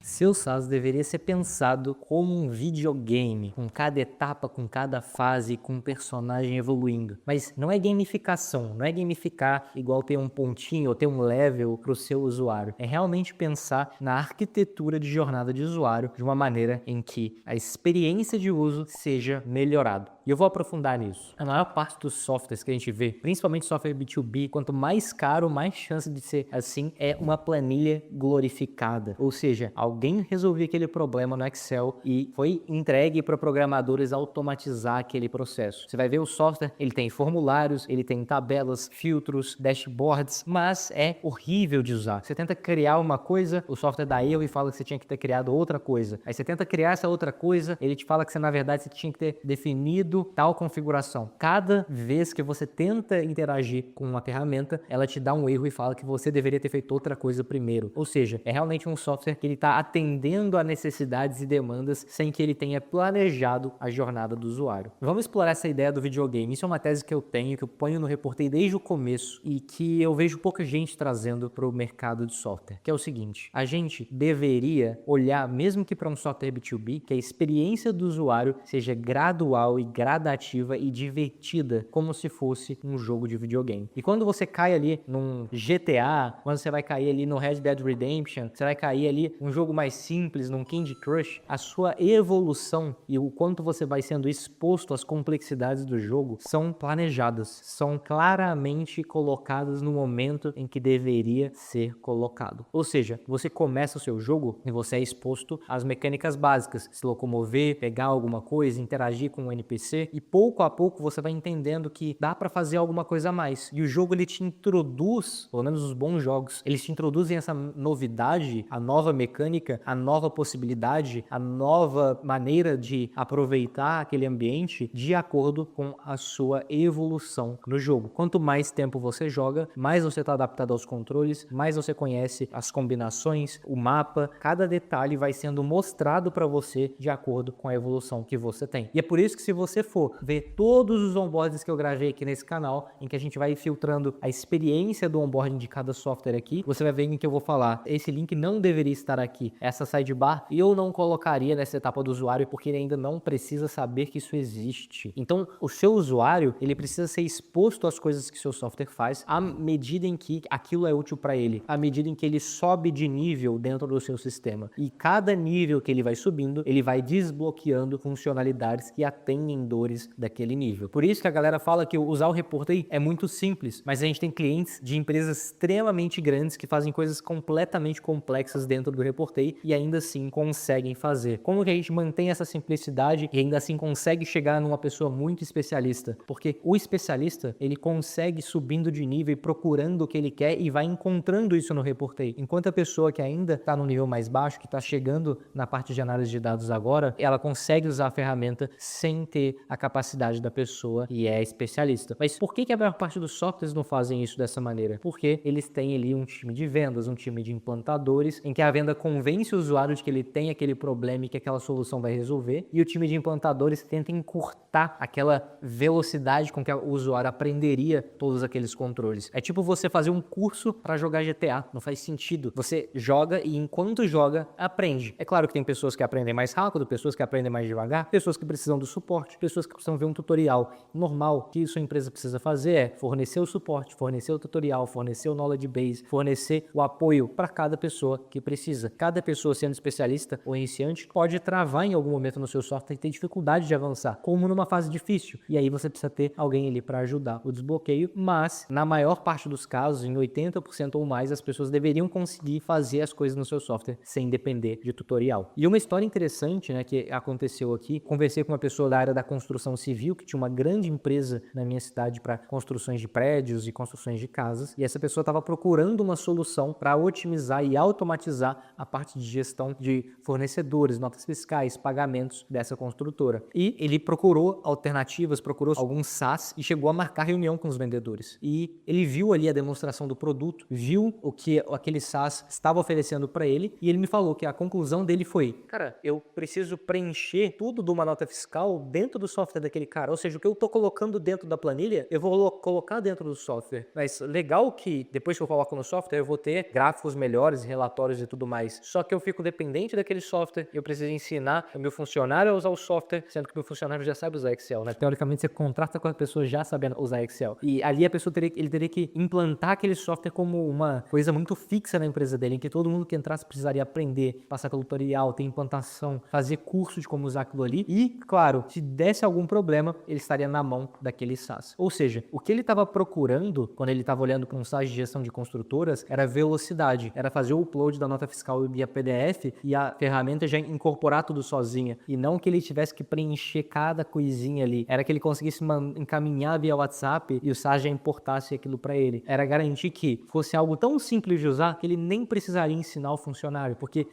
Seu SaaS deveria ser pensado como um videogame, com cada etapa, com cada fase, com um personagem evoluindo. Mas não é gamificação, não é gamificar igual ter um pontinho ou ter um level para o seu usuário. É realmente pensar na arquitetura de jornada de usuário de uma maneira em que a experiência de uso seja melhorada. E eu vou aprofundar nisso. A maior parte dos softwares que a gente vê, principalmente software B2B, quanto mais caro, mais chance de ser assim é uma planilha glorificada. Ou seja, alguém resolveu aquele problema no Excel e foi entregue para programadores automatizar aquele processo. Você vai ver o software, ele tem formulários, ele tem tabelas, filtros, dashboards, mas é horrível de usar. Você tenta criar uma coisa, o software dá erro e fala que você tinha que ter criado outra coisa. Aí você tenta criar essa outra coisa, ele te fala que na verdade você tinha que ter definido tal configuração. Cada vez que você tenta interagir com uma ferramenta, ela te dá um erro e fala que você deveria ter feito outra coisa primeiro. Ou seja, é realmente um software que ele está atendendo a necessidades e demandas sem que ele tenha planejado a jornada do usuário. Vamos explorar essa ideia do videogame. Isso é uma tese que eu tenho, que eu ponho no Reportei desde o começo e que eu vejo pouca gente trazendo para o mercado de software, que é o seguinte: a gente deveria olhar, mesmo que para um software B2B, que a experiência do usuário seja gradual e gradativa e divertida, como se fosse um jogo de videogame. E quando você cai ali num GTA, quando você vai cair ali no Red Dead Redemption, você vai cair ali um jogo mais simples, num Candy Crush, a sua evolução e o quanto você vai sendo exposto às complexidades do jogo são planejadas, são claramente colocadas no momento em que deveria ser colocado. Ou seja, você começa o seu jogo e você é exposto às mecânicas básicas, se locomover, pegar alguma coisa, interagir com um NPC, e pouco a pouco você vai entendendo que dá para fazer alguma coisa a mais. E o jogo ele te introduz, pelo menos os bons jogos, eles te introduzem essa novidade, a nova mecânica, a nova possibilidade, a nova maneira de aproveitar aquele ambiente de acordo com a sua evolução no jogo. Quanto mais tempo você joga, mais você está adaptado aos controles, mais você conhece as combinações, o mapa, cada detalhe vai sendo mostrado para você de acordo com a evolução que você tem. E é por isso que se você for ver todos os onboardings que eu gravei aqui nesse canal, em que a gente vai filtrando a experiência do onboarding de cada software aqui, você vai ver em que eu vou falar, esse link não deveria estar aqui, essa sidebar eu não colocaria nessa etapa do usuário porque ele ainda não precisa saber que isso existe. Então, o seu usuário, ele precisa ser exposto às coisas que seu software faz à medida em que aquilo é útil para ele, à medida em que ele sobe de nível dentro do seu sistema. E cada nível que ele vai subindo, ele vai desbloqueando funcionalidades que atendem dores daquele nível. Por isso que a galera fala que usar o Reportei é muito simples, mas a gente tem clientes de empresas extremamente grandes que fazem coisas completamente complexas dentro do Reportei e ainda assim conseguem fazer. Como que a gente mantém essa simplicidade e ainda assim consegue chegar numa pessoa muito especialista? Porque o especialista, ele consegue subindo de nível e procurando o que ele quer e vai encontrando isso no Reportei. Enquanto a pessoa que ainda está no nível mais baixo, que está chegando na parte de análise de dados agora, ela consegue usar a ferramenta sem ter a capacidade da pessoa que é especialista. Mas por que a maior parte dos softwares não fazem isso dessa maneira? Porque eles têm ali um time de vendas, um time de implantadores, em que a venda convence o usuário de que ele tem aquele problema e que aquela solução vai resolver, e o time de implantadores tenta encurtar aquela velocidade com que o usuário aprenderia todos aqueles controles. É tipo você fazer um curso para jogar GTA, não faz sentido. Você joga e enquanto joga, aprende. É claro que tem pessoas que aprendem mais rápido, pessoas que aprendem mais devagar, pessoas que precisam do suporte, pessoas que precisam ver um tutorial. Normal, o que sua empresa precisa fazer é fornecer o suporte, fornecer o tutorial, fornecer o knowledge base, fornecer o apoio para cada pessoa que precisa. Cada pessoa sendo especialista ou iniciante pode travar em algum momento no seu software e ter dificuldade de avançar, como numa fase difícil. E aí você precisa ter alguém ali para ajudar o desbloqueio, mas na maior parte dos casos, em 80% ou mais, as pessoas deveriam conseguir fazer as coisas no seu software sem depender de tutorial. E uma história interessante, né, que aconteceu aqui, conversei com uma pessoa da área da construção civil, que tinha uma grande empresa na minha cidade para construções de prédios e construções de casas, e essa pessoa estava procurando uma solução para otimizar e automatizar a parte de gestão de fornecedores, notas fiscais, pagamentos dessa construtora. E ele procurou alternativas, procurou alguns SaaS e chegou a marcar reunião com os vendedores. E ele viu ali a demonstração do produto, viu o que aquele SaaS estava oferecendo para ele, e ele me falou que a conclusão dele foi: cara, eu preciso preencher tudo de uma nota fiscal dentro do software daquele cara, ou seja, o que eu estou colocando dentro da planilha, eu vou colocar dentro do software. Mas legal que depois que eu coloco no software, eu vou ter gráficos melhores, relatórios e tudo mais. só que eu fico dependente daquele software, eu preciso ensinar o meu funcionário a usar o software, sendo que o meu funcionário já sabe usar Excel, né? Teoricamente, você contrata com a pessoa já sabendo usar Excel. E ali a pessoa ele teria que implantar aquele software como uma coisa muito fixa na empresa dele, em que todo mundo que entrasse precisaria aprender, passar pelo tutorial, ter implantação, fazer curso de como usar aquilo ali. E, claro, se desse algum problema, ele estaria na mão daquele SaaS. Ou seja, o que ele estava procurando, quando ele estava olhando para um SaaS de gestão de construtoras, era velocidade, era fazer o upload da nota fiscal via PDF e a ferramenta já incorporar tudo sozinha, e não que ele tivesse que preencher cada coisinha ali, era que ele conseguisse encaminhar via WhatsApp e o SaaS já importasse aquilo para ele. Era garantir que fosse algo tão simples de usar que ele nem precisaria ensinar o funcionário, porque,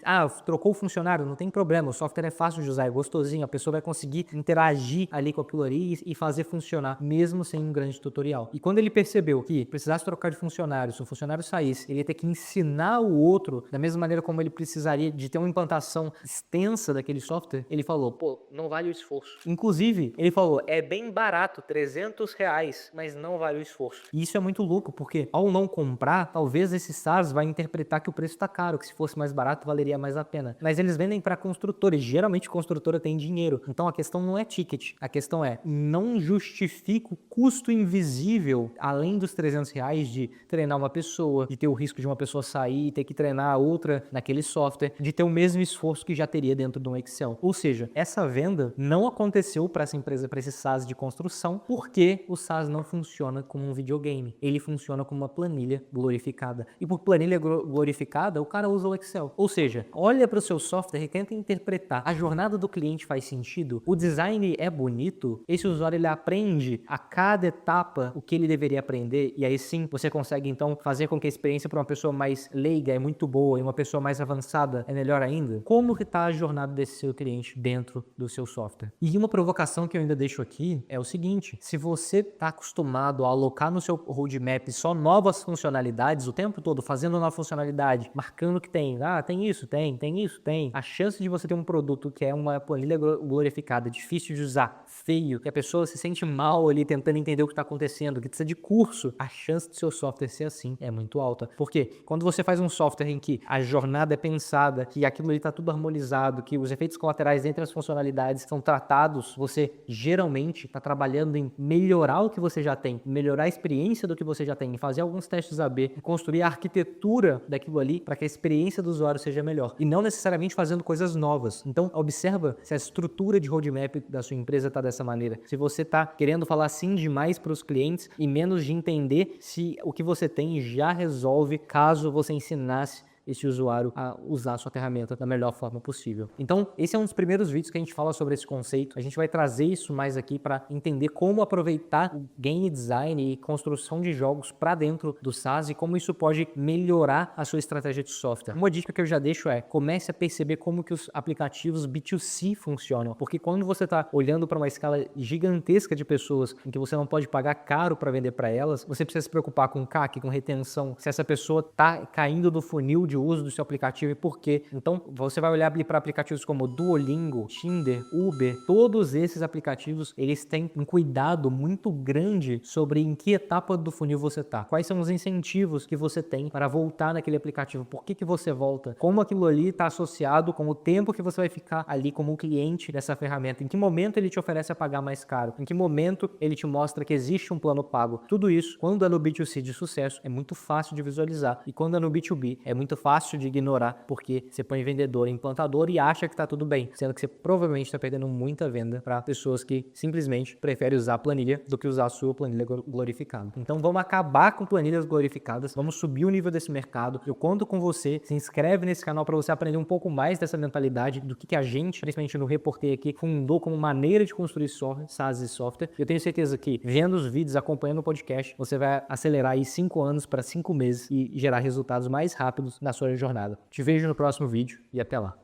trocou o funcionário, não tem problema, o software é fácil de usar, é gostosinho, a pessoa vai conseguir interagir ali com aquilo ali e fazer funcionar, mesmo sem um grande tutorial. E quando ele percebeu que precisasse trocar de funcionário, se o funcionário saísse, ele ia ter que ensinar o outro da mesma maneira como ele precisaria de ter uma implantação extensa daquele software, ele falou, pô, não vale o esforço. Inclusive, ele falou, é bem barato, R$300, mas não vale o esforço. E isso é muito louco, porque ao não comprar, talvez esse SaaS vai interpretar que o preço está caro, que se fosse mais barato valeria mais a pena. Mas eles vendem para construtores, geralmente construtora tem dinheiro. Então a questão não é ticket, a questão é, não justifica o custo invisível, além dos R$300 de treinar uma pessoa, de ter o risco de uma pessoa sair e ter que treinar a outra naquele software, de ter o mesmo esforço que já teria dentro de um Excel. Ou seja, essa venda não aconteceu para essa empresa, para esse SaaS de construção, porque o SaaS não funciona como um videogame. Ele funciona como uma planilha glorificada. E por planilha glorificada, o cara usa o Excel. Ou seja, olha para o seu software e tenta interpretar. A jornada do cliente faz sentido? O design é bonito? Esse usuário ele aprende a cada etapa o que ele deveria aprender? E aí sim, você consegue então fazer com que a experiência para uma pessoa mais leiga é muito boa e uma pessoa mais avançada é melhor ainda? Como que está a jornada desse seu cliente dentro do seu software? E uma provocação que eu ainda deixo aqui é o seguinte, se você está acostumado a alocar no seu roadmap só novas funcionalidades o tempo todo, fazendo nova funcionalidade, marcando que tem, tem isso, tem isso, tem. A chance de você ter um produto que é uma planilha glorificada, difícil de usar, feio, que a pessoa se sente mal ali tentando entender o que está acontecendo, que precisa de curso, a chance do seu software ser assim é muito alta. Porque quando você faz um software em que a jornada é pensada, que aquilo ali está tudo harmonizado, que os efeitos colaterais entre as funcionalidades são tratados, você geralmente está trabalhando em melhorar o que você já tem, melhorar a experiência do que você já tem, fazer alguns testes AB, construir a arquitetura daquilo ali para que a experiência do usuário seja melhor. E não necessariamente fazendo coisas novas. Então, observa se a estrutura de roadmap da sua empresa está dessa maneira. Se você está querendo falar sim demais para os clientes e menos de entender se o que você tem já resolve caso você ensinasse esse usuário a usar a sua ferramenta da melhor forma possível. Então, esse é um dos primeiros vídeos que a gente fala sobre esse conceito. A gente vai trazer isso mais aqui para entender como aproveitar o game design e construção de jogos para dentro do SaaS e como isso pode melhorar a sua estratégia de software. Uma dica que eu já deixo é, comece a perceber como que os aplicativos B2C funcionam, porque quando você está olhando para uma escala gigantesca de pessoas em que você não pode pagar caro para vender para elas, você precisa se preocupar com CAC, com retenção, se essa pessoa está caindo do funil de uso do seu aplicativo e por quê. Então, você vai olhar para aplicativos como Duolingo, Tinder, Uber, todos esses aplicativos, eles têm um cuidado muito grande sobre em que etapa do funil você está. Quais são os incentivos que você tem para voltar naquele aplicativo? Por que você volta? Como aquilo ali está associado com o tempo que você vai ficar ali como cliente dessa ferramenta? Em que momento ele te oferece a pagar mais caro? Em que momento ele te mostra que existe um plano pago? Tudo isso, quando é no B2C de sucesso, é muito fácil de visualizar. E quando é no B2B, é muito fácil de ignorar, porque você põe vendedor e implantador e acha que está tudo bem, sendo que você provavelmente está perdendo muita venda para pessoas que simplesmente preferem usar a planilha do que usar a sua planilha glorificada. Então vamos acabar com planilhas glorificadas, vamos subir o nível desse mercado. Eu conto com você, se inscreve nesse canal para você aprender um pouco mais dessa mentalidade, do que a gente, principalmente no Reportei aqui, fundou como maneira de construir software, SaaS e software. Eu tenho certeza que vendo os vídeos, acompanhando o podcast, você vai acelerar aí 5 anos para 5 meses e gerar resultados mais rápidos na sua jornada. Te vejo no próximo vídeo e até lá.